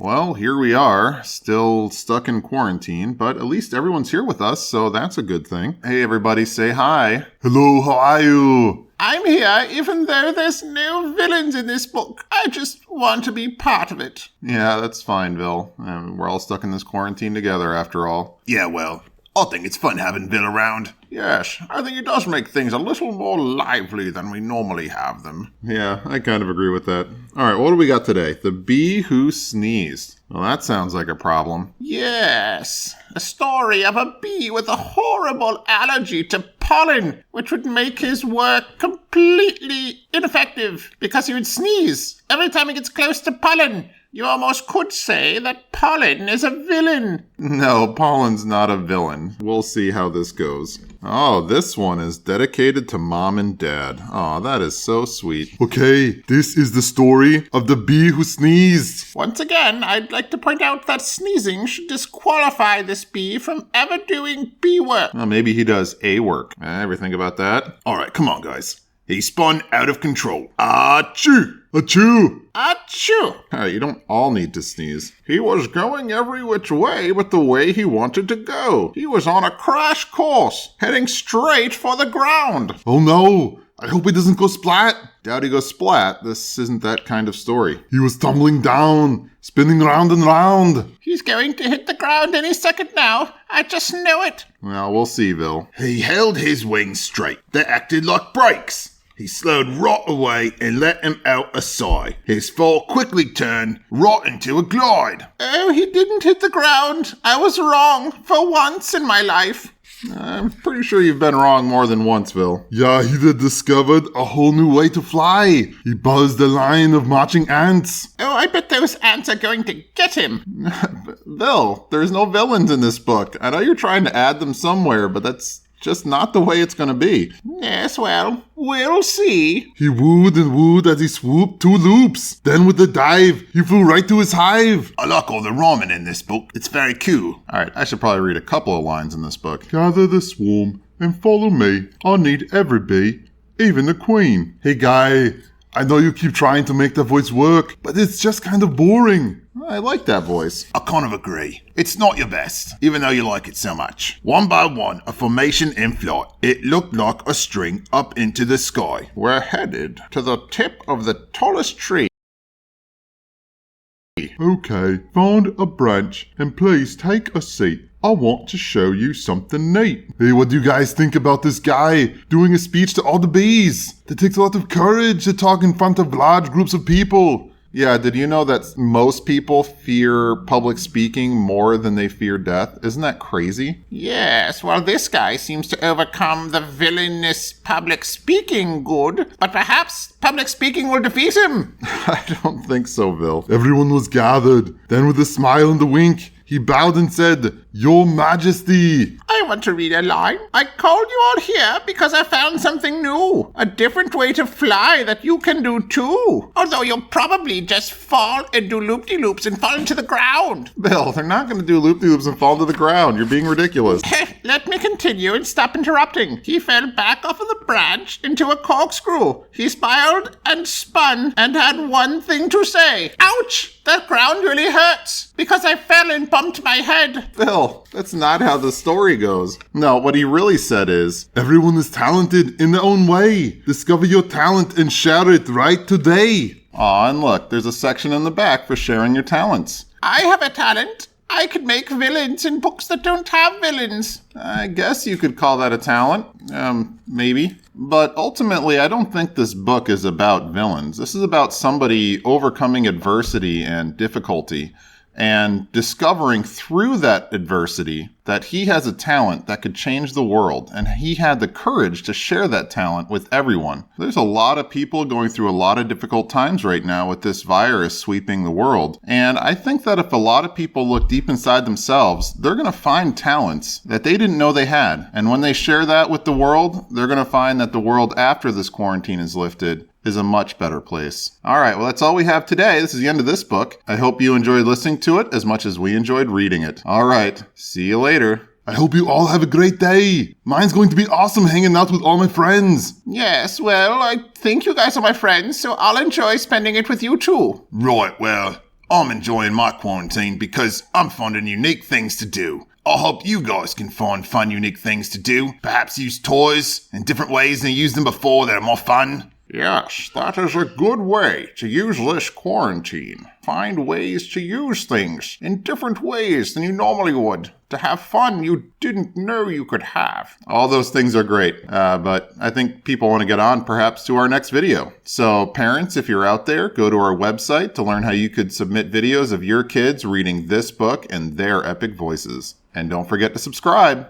Well, here we are, still stuck in quarantine, but at least everyone's here with us, so that's a good thing. Hey, everybody, say hi. Hello, how are you? I'm here even though there's no villains in this book. I just want to be part of it. Yeah, that's fine, Vil. We're all stuck in this quarantine together, after all. Yeah, well, I think it's fun having Vil around. Yes, I think it does make things a little more lively than we normally have them. Yeah, I kind of agree with that. All right, what do we got today? The Bee Who Sneezed. Well, that sounds like a problem. Yes, a story of a bee with a horrible allergy to pollen, which would make his work completely ineffective because he would sneeze every time he gets close to pollen. You almost could say that pollen is a villain. No, pollen's not a villain. We'll see how this goes. Oh, this one is dedicated to Mom and Dad. Oh, that is so sweet. Okay, this is the story of the bee who sneezed. Once again, I'd like to point out that sneezing should disqualify this bee from ever doing bee work. Well, maybe he does A work. Ever think about that? All right, come on, guys. He spun out of control. Achoo! Achoo! Achoo! You don't all need to sneeze. He was going every which way but the way he wanted to go. He was on a crash course, heading straight for the ground. Oh no! I hope he doesn't go splat. Doubt he goes splat. This isn't that kind of story. He was tumbling down, spinning round and round. He's going to hit the ground any second now. I just know it. Well, we'll see, Vil. He held his wings straight. They acted like brakes. He slowed right away and let him out a sigh. His fall quickly turned right into a glide. Oh, he didn't hit the ground. I was wrong for once in my life. I'm pretty sure you've been wrong more than once, Vil. Yeah, he had discovered a whole new way to fly. He buzzed a line of marching ants. Oh, I bet those ants are going to get him. Vil, there's no villains in this book. I know you're trying to add them somewhere, but that's just not the way it's going to be. Yes, well, we'll see. He wooed and wooed as he swooped 2 loops. Then with a dive, he flew right to his hive. I like all the rhyming in this book. It's very cool. All right, I should probably read a couple of lines in this book. Gather the swarm and follow me. I need every bee, even the queen. Hey, guy, I know you keep trying to make that voice work, but it's just kind of boring. I like that voice. I kind of agree. It's not your best, even though you like it so much. One by one, a formation in flight. It looked like a string up into the sky. We're headed to the tip of the tallest tree. Okay, find a branch and please take a seat. I want to show you something neat. Hey, what do you guys think about this guy doing a speech to all the bees? It takes a lot of courage to talk in front of large groups of people. Yeah, did you know that most people fear public speaking more than they fear death? Isn't that crazy? Yes, well, this guy seems to overcome the villainous public speaking good, but perhaps public speaking will defeat him. I don't think so, Vil. Everyone was gathered. Then with a smile and a wink, he bowed and said, "Your Majesty." I want to read a line. I called you all here because I found something new. A different way to fly that you can do too. Although you'll probably just fall and do loop-de-loops and fall into the ground. Vil, they're not going to do loop-de-loops and fall to the ground. You're being ridiculous. Let me continue and stop interrupting. He fell back off of the branch into a corkscrew. He smiled and spun and had one thing to say. Ouch! That ground really hurts because I fell and bumped my head. Vil, that's not how the story goes. No, what he really said is, everyone is talented in their own way. Discover your talent and share it right today. Aw, and look, there's a section in the back for sharing your talents. I have a talent. I could make villains in books that don't have villains. I guess you could call that a talent. Maybe. But ultimately, I don't think this book is about villains. This is about somebody overcoming adversity and difficulty and discovering through that adversity that he has a talent that could change the world, and he had the courage to share that talent with everyone. There's a lot of people going through a lot of difficult times right now with this virus sweeping the world, and I think that if a lot of people look deep inside themselves, they're going to find talents that they didn't know they had, and when they share that with the world, they're going to find that the world after this quarantine is lifted is a much better place. All right, well, that's all we have today. This is the end of this book. I hope you enjoyed listening to it as much as we enjoyed reading it. All right, see you later. I hope you all have a great day. Mine's going to be awesome hanging out with all my friends. Yes, well, I think you guys are my friends, so I'll enjoy spending it with you too. Right, well, I'm enjoying my quarantine because I'm finding unique things to do. I hope you guys can find fun, unique things to do. Perhaps use toys in different ways than you used them before that are more fun. Yes, that is a good way to use this quarantine. Find ways to use things in different ways than you normally would. To have fun you didn't know you could have. All those things are great, but I think people want to get on perhaps to our next video. So parents, if you're out there, go to our website to learn how you could submit videos of your kids reading this book in their epic voices. And don't forget to subscribe.